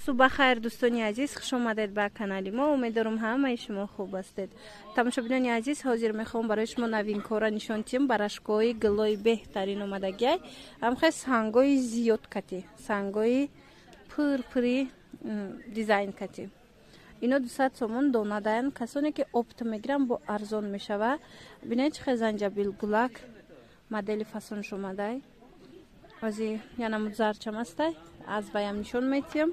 صبح خیر دوستانی عزیز، خوش آمدید به کانال ما. امیدوارم همه شما خوب هستید. تماشاچیان عزیز، حاضر میخوام برای شما نوین کارا نشون دیم. براشکوی گلوی بهترین اومدگی هم خیلی سنگای زیاد کتی، سنگای پری دیزاین کتی. اینو 200 سومون دونه دادن. کسانی که اپت میگیرن با ارزان میشوه. ببینید چه زنجبیل گلک مدل فسون شما دای. ازی یعنی مزارچم استه. از بایم نشون میتیم.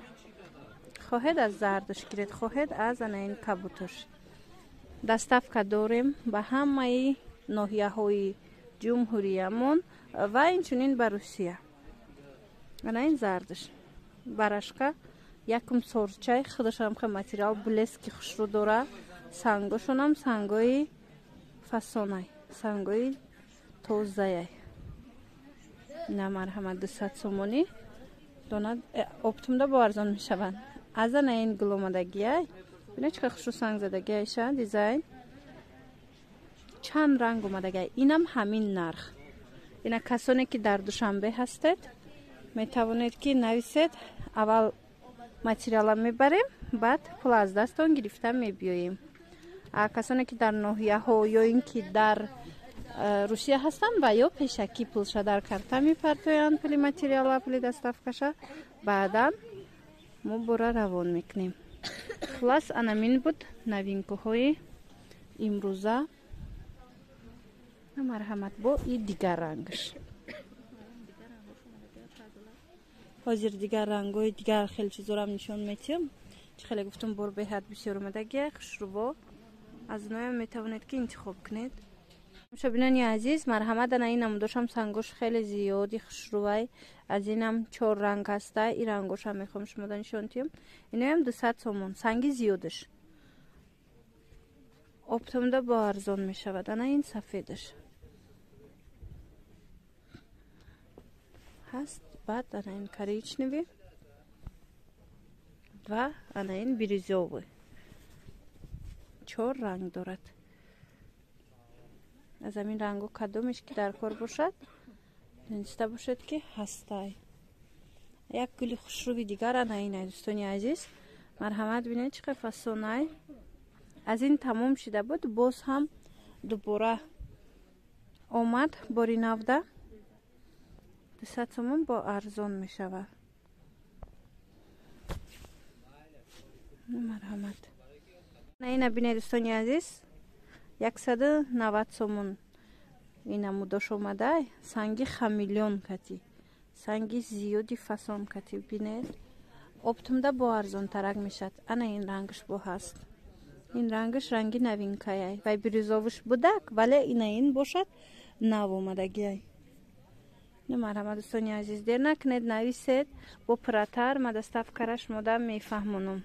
خواهد از زردش گیرید، خواهد از این کبوترش. دستافک داریم به همه ناحیه های جمهوریمون و اینچنین به روسیه. این زردش براشکا یکم سرچه خودش هم که ماتریال بلسکی خوش رو داره. سنگشون هم سنگای فسونای، سنگای توزه. نه مرحمت 200 سومونی دونه اپتم دا با ارزان میشوند. از این گل اومدگیه ببینید چه خوش سنگ زدگیه شه دیزاین چند رنگ اومدگیه. اینم همین نرخ. اینا کسانی که در دوشنبه هستید میتوانید که نویسید اول ماتریال میبریم بعد پول از دستون گرفته میبیاییم. کسانی که در ناحیه ها یا اینکه در روسیه هستن و یا پیشکی پولشا در کارتا میپرتویند پلی ماتریال پلی دستافکشا بعدا ما برا روان میکنیم. خلاص انامین بود نوینکو های امروزه. مرحمت با این دیگر رنگش. حاضر دیگر رنگای دیگر خیلی چیزا نشون میتیم. خیلی گفتم بر به حد بسیار اومدگی خوش رو با از نوع میتوانید که انتخاب کنید. مشابهان عزیز مرحمت این نمودش هم سنگوش خیلی زیادی خوشروای. از اینم 4 رنگ هسته. این رنگوش هم میخوام شما نشون دیم. اینو هم 200 سومون سنگی زیادش اپتم دا با ارزان میشود. این سفیدش هست. بعد این کریچ نوی و این بریزوی 4 رنگ دارد. از همین رنگو کدومش که در کار باشد دانسته باشد که هسته. یک گلی خوشروی دیگر این دوستانی عزیز مرحمت بینید چه فسونای. از این تمام شده بود باز هم دوباره آمد باری نوده 200 سومون با ارزان می شود. مرحمت این بینید دوستانی عزیز 190 سومون این نمودش اومده. سنگی خمیلیون کتی، سنگی زیادی فسون کتی. بینید اپتم دا با ارزان ترک میشد. انا این رنگش با هست. این رنگش رنگی نوینکایه و بریزوش بودک ولی این باشد نو اومدگیه. مرحمت دوستانی عزیز دیر نکنید نویسید با پراتر ما دستافکارش مدام میفهمونم.